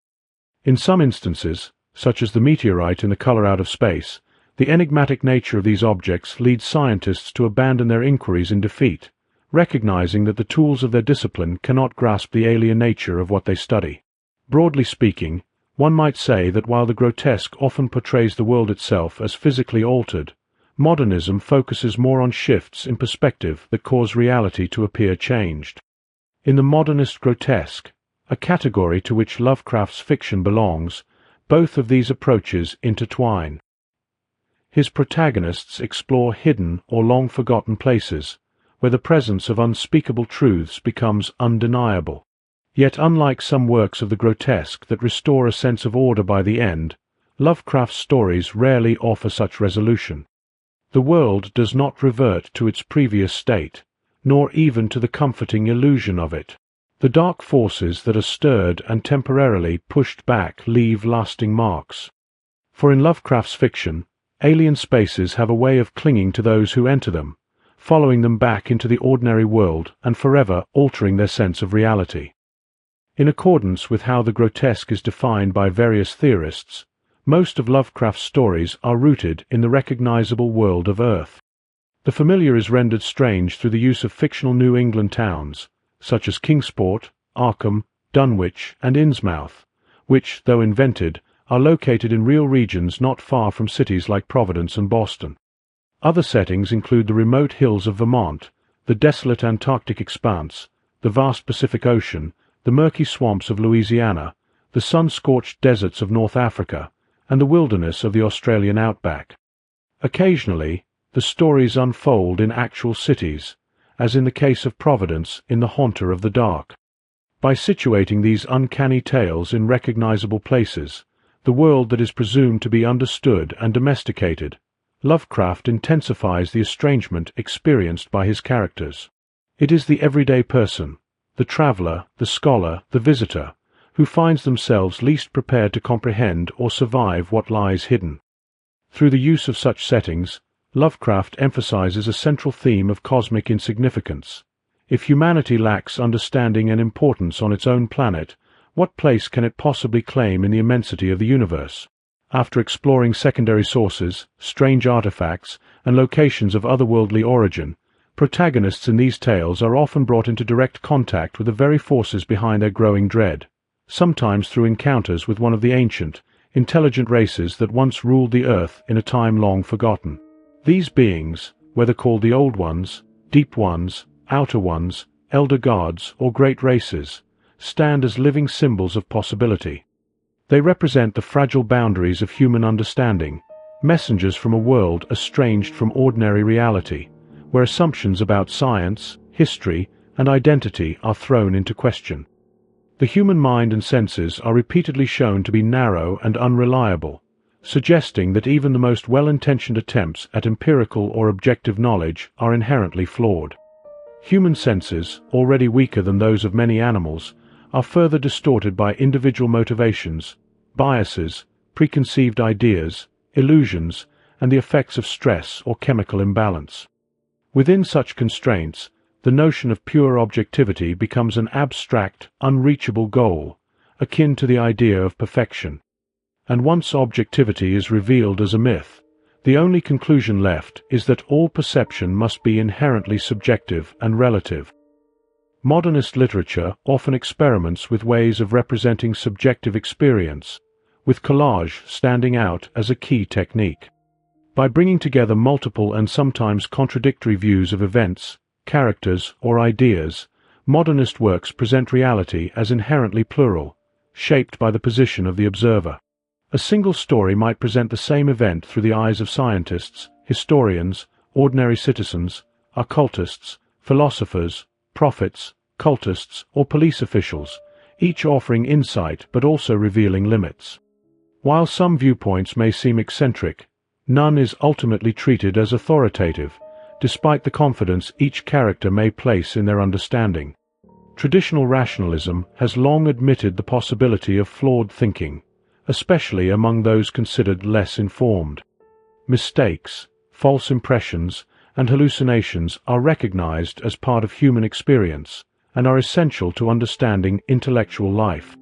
In some instances, such as the meteorite in The Color Out of Space, the enigmatic nature of these objects leads scientists to abandon their inquiries in defeat, recognizing that the tools of their discipline cannot grasp the alien nature of what they study. Broadly speaking, one might say that while the grotesque often portrays the world itself as physically altered, modernism focuses more on shifts in perspective that cause reality to appear changed. In the modernist grotesque, a category to which Lovecraft's fiction belongs, both of these approaches intertwine. His protagonists explore hidden or long-forgotten places, where the presence of unspeakable truths becomes undeniable. Yet unlike some works of the grotesque that restore a sense of order by the end, Lovecraft's stories rarely offer such resolution. The world does not revert to its previous state, nor even to the comforting illusion of it. The dark forces that are stirred and temporarily pushed back leave lasting marks. For in Lovecraft's fiction, alien spaces have a way of clinging to those who enter them, following them back into the ordinary world and forever altering their sense of reality. In accordance with how the grotesque is defined by various theorists, most of Lovecraft's stories are rooted in the recognizable world of Earth. The familiar is rendered strange through the use of fictional New England towns, such as Kingsport, Arkham, Dunwich, and Innsmouth, which, though invented, are located in real regions not far from cities like Providence and Boston. Other settings include the remote hills of Vermont, the desolate Antarctic expanse, the vast Pacific Ocean, the murky swamps of Louisiana, the sun-scorched deserts of North Africa, and the wilderness of the Australian outback. Occasionally, the the stories unfold in actual cities, as in the case of Providence in The Haunter of the Dark. By situating these uncanny tales in recognizable places, the world that is presumed to be understood and domesticated, Lovecraft intensifies the estrangement experienced by his characters. It is the everyday person, the traveler, the scholar, the visitor, who finds themselves least prepared to comprehend or survive what lies hidden. Through the use of such settings, Lovecraft emphasizes a central theme of cosmic insignificance. If humanity lacks understanding and importance on its own planet, what place can it possibly claim in the immensity of the universe? After exploring secondary sources, strange artifacts, and locations of otherworldly origin, protagonists in these tales are often brought into direct contact with the very forces behind their growing dread, sometimes through encounters with one of the ancient, intelligent races that once ruled the earth in a time long forgotten. These beings, whether called the Old Ones, Deep Ones, Outer Ones, Elder Gods, or Great Races, stand as living symbols of possibility. They represent the fragile boundaries of human understanding, messengers from a world estranged from ordinary reality, where assumptions about science, history, and identity are thrown into question. The human mind and senses are repeatedly shown to be narrow and unreliable, suggesting that even the most well-intentioned attempts at empirical or objective knowledge are inherently flawed. Human senses, already weaker than those of many animals, are further distorted by individual motivations, biases, preconceived ideas, illusions, and the effects of stress or chemical imbalance. Within such constraints, the notion of pure objectivity becomes an abstract, unreachable goal, akin to the idea of perfection. And once objectivity is revealed as a myth, the only conclusion left is that all perception must be inherently subjective and relative. Modernist literature often experiments with ways of representing subjective experience, with collage standing out as a key technique. By bringing together multiple and sometimes contradictory views of events, characters, or ideas, modernist works present reality as inherently plural, shaped by the position of the observer. A single story might present the same event through the eyes of scientists, historians, ordinary citizens, occultists, philosophers, prophets, cultists, or police officials, each offering insight but also revealing limits. While some viewpoints may seem eccentric, none is ultimately treated as authoritative, despite the confidence each character may place in their understanding. Traditional rationalism has long admitted the possibility of flawed thinking, especially among those considered less informed. Mistakes, false impressions, and hallucinations are recognized as part of human experience and are essential to understanding intellectual life.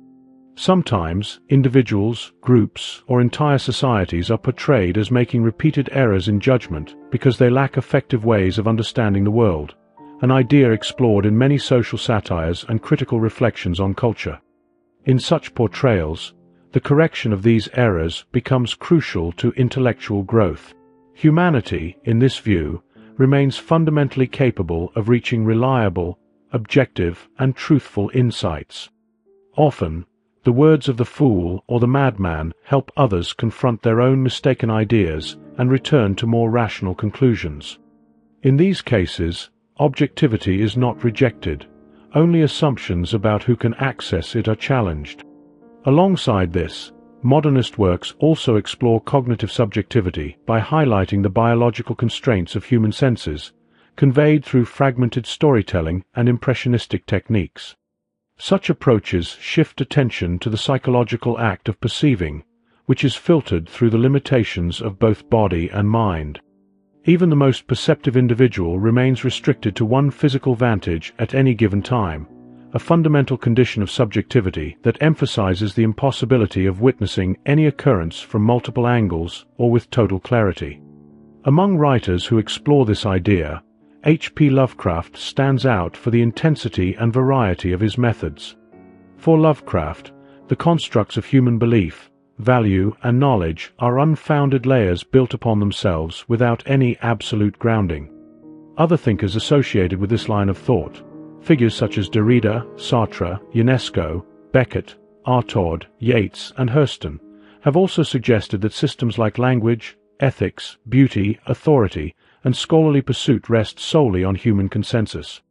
Sometimes, individuals, groups, or entire societies are portrayed as making repeated errors in judgment because they lack effective ways of understanding the world, an idea explored in many social satires and critical reflections on culture. In such portrayals, the correction of these errors becomes crucial to intellectual growth. Humanity, in this view, remains fundamentally capable of reaching reliable, objective, and truthful insights. Often, the words of the fool or the madman help others confront their own mistaken ideas and return to more rational conclusions. In these cases, objectivity is not rejected, only assumptions about who can access it are challenged. Alongside this, modernist works also explore cognitive subjectivity by highlighting the biological constraints of human senses, conveyed through fragmented storytelling and impressionistic techniques. Such approaches shift attention to the psychological act of perceiving, which is filtered through the limitations of both body and mind. Even the most perceptive individual remains restricted to one physical vantage at any given time, a fundamental condition of subjectivity that emphasizes the impossibility of witnessing any occurrence from multiple angles or with total clarity. Among writers who explore this idea, H.P. Lovecraft stands out for the intensity and variety of his methods. For Lovecraft, the constructs of human belief, value, and knowledge are unfounded layers built upon themselves without any absolute grounding. Other thinkers associated with this line of thought, figures such as Derrida, Sartre, Ionesco, Beckett, Artaud, Yeats, and Hurston, have also suggested that systems like language, ethics, beauty, authority, and scholarly pursuit rests solely on human consensus.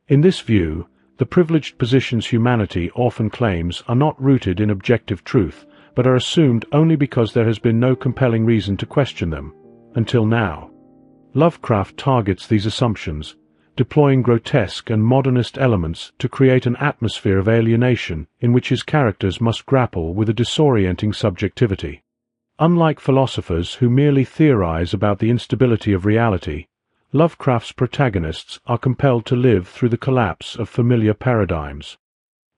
In this view, the privileged positions humanity often claims are not rooted in objective truth, but are assumed only because there has been no compelling reason to question them, until now. Lovecraft targets these assumptions, deploying grotesque and modernist elements to create an atmosphere of alienation in which his characters must grapple with a disorienting subjectivity. Unlike philosophers who merely theorize about the instability of reality, Lovecraft's protagonists are compelled to live through the collapse of familiar paradigms.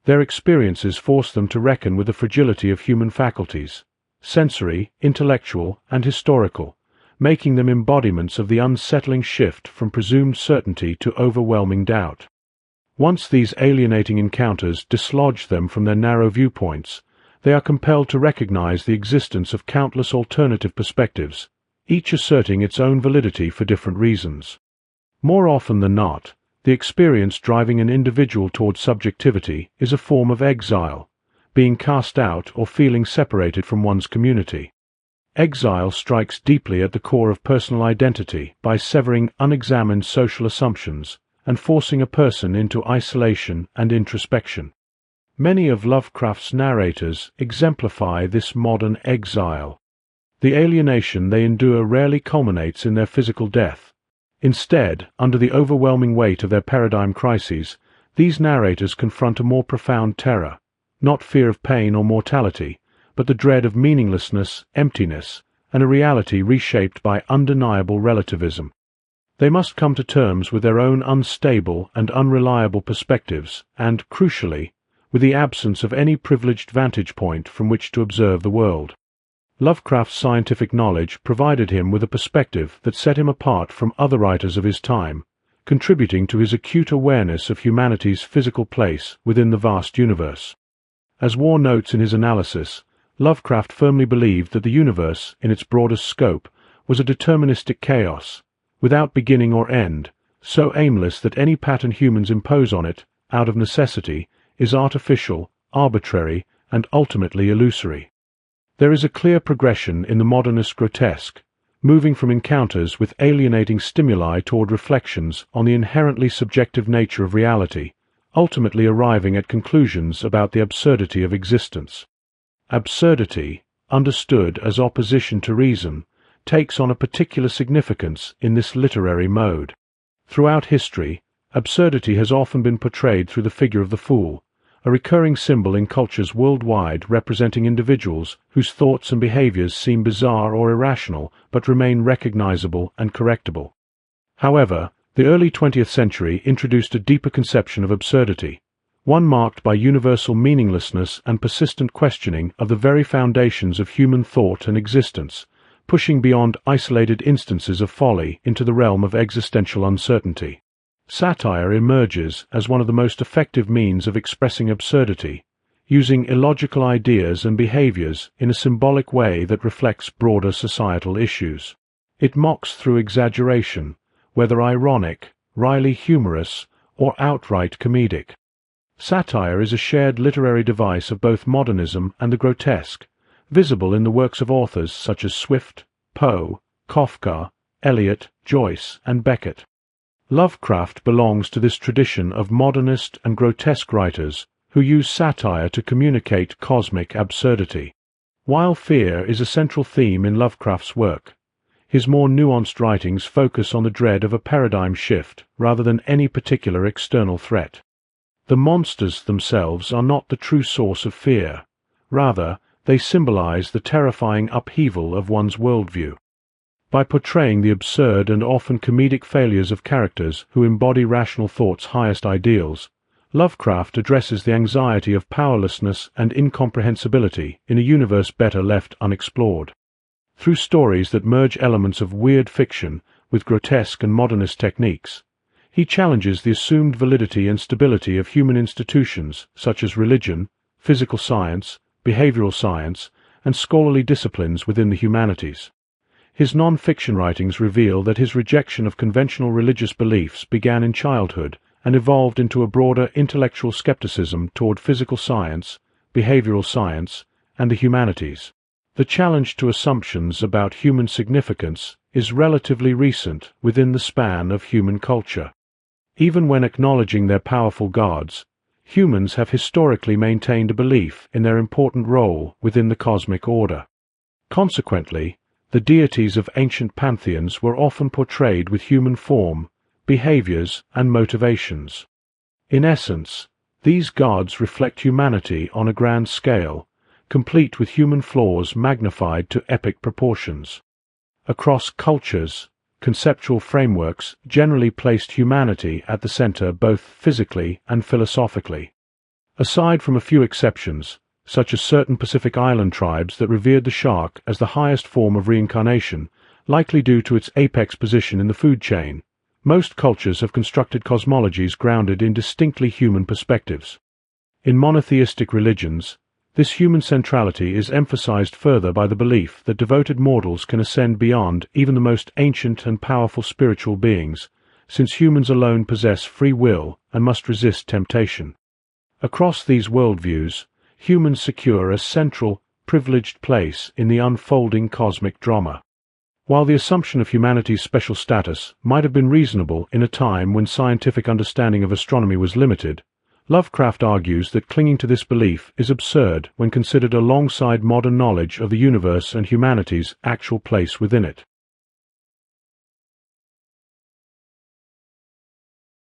Their experiences force them to reckon with the fragility of human faculties, sensory, intellectual, and historical, making them embodiments of the unsettling shift from presumed certainty to overwhelming doubt. Once these alienating encounters dislodge them from their narrow viewpoints, they are compelled to recognize the existence of countless alternative perspectives, each asserting its own validity for different reasons. More often than not, the experience driving an individual towards subjectivity is a form of exile, being cast out or feeling separated from one's community. Exile strikes deeply at the core of personal identity by severing unexamined social assumptions and forcing a person into isolation and introspection. Many of Lovecraft's narrators exemplify this modern exile. The alienation they endure rarely culminates in their physical death. Instead, under the overwhelming weight of their paradigm crises, these narrators confront a more profound terror, not fear of pain or mortality, but the dread of meaninglessness, emptiness, and a reality reshaped by undeniable relativism. They must come to terms with their own unstable and unreliable perspectives and, crucially, with the absence of any privileged vantage point from which to observe the world. Lovecraft's scientific knowledge provided him with a perspective that set him apart from other writers of his time, contributing to his acute awareness of humanity's physical place within the vast universe. As Waugh notes in his analysis, Lovecraft firmly believed that the universe, in its broadest scope, was a deterministic chaos, without beginning or end, so aimless that any pattern humans impose on it, out of necessity, is artificial, arbitrary, and ultimately illusory. There is a clear progression in the modernist grotesque, moving from encounters with alienating stimuli toward reflections on the inherently subjective nature of reality, ultimately arriving at conclusions about the absurdity of existence. Absurdity, understood as opposition to reason, takes on a particular significance in this literary mode. Throughout history, absurdity has often been portrayed through the figure of the fool, a recurring symbol in cultures worldwide representing individuals whose thoughts and behaviors seem bizarre or irrational but remain recognizable and correctable. However, the early 20th century introduced a deeper conception of absurdity, one marked by universal meaninglessness and persistent questioning of the very foundations of human thought and existence, pushing beyond isolated instances of folly into the realm of existential uncertainty. Satire emerges as one of the most effective means of expressing absurdity, using illogical ideas and behaviors in a symbolic way that reflects broader societal issues. It mocks through exaggeration, whether ironic, wryly humorous, or outright comedic. Satire is a shared literary device of both modernism and the grotesque, visible in the works of authors such as Swift, Poe, Kafka, Eliot, Joyce, and Beckett. Lovecraft belongs to this tradition of modernist and grotesque writers who use satire to communicate cosmic absurdity. While fear is a central theme in Lovecraft's work, his more nuanced writings focus on the dread of a paradigm shift rather than any particular external threat. The monsters themselves are not the true source of fear. Rather, they symbolize the terrifying upheaval of one's worldview. By portraying the absurd and often comedic failures of characters who embody rational thought's highest ideals, Lovecraft addresses the anxiety of powerlessness and incomprehensibility in a universe better left unexplored. Through stories that merge elements of weird fiction with grotesque and modernist techniques, he challenges the assumed validity and stability of human institutions such as religion, physical science, behavioral science, and scholarly disciplines within the humanities. His non-fiction writings reveal that his rejection of conventional religious beliefs began in childhood and evolved into a broader intellectual skepticism toward physical science, behavioral science, and the humanities. The challenge to assumptions about human significance is relatively recent within the span of human culture. Even when acknowledging their powerful gods, humans have historically maintained a belief in their important role within the cosmic order. Consequently, the deities of ancient pantheons were often portrayed with human form, behaviors, and motivations. In essence, these gods reflect humanity on a grand scale, complete with human flaws magnified to epic proportions. Across cultures, conceptual frameworks generally placed humanity at the center both physically and philosophically. Aside from a few exceptions, such as certain Pacific Island tribes that revered the shark as the highest form of reincarnation, likely due to its apex position in the food chain, most cultures have constructed cosmologies grounded in distinctly human perspectives. In monotheistic religions, this human centrality is emphasized further by the belief that devoted mortals can ascend beyond even the most ancient and powerful spiritual beings, since humans alone possess free will and must resist temptation. Across these worldviews, humans secure a central, privileged place in the unfolding cosmic drama. While the assumption of humanity's special status might have been reasonable in a time when scientific understanding of astronomy was limited, Lovecraft argues that clinging to this belief is absurd when considered alongside modern knowledge of the universe and humanity's actual place within it.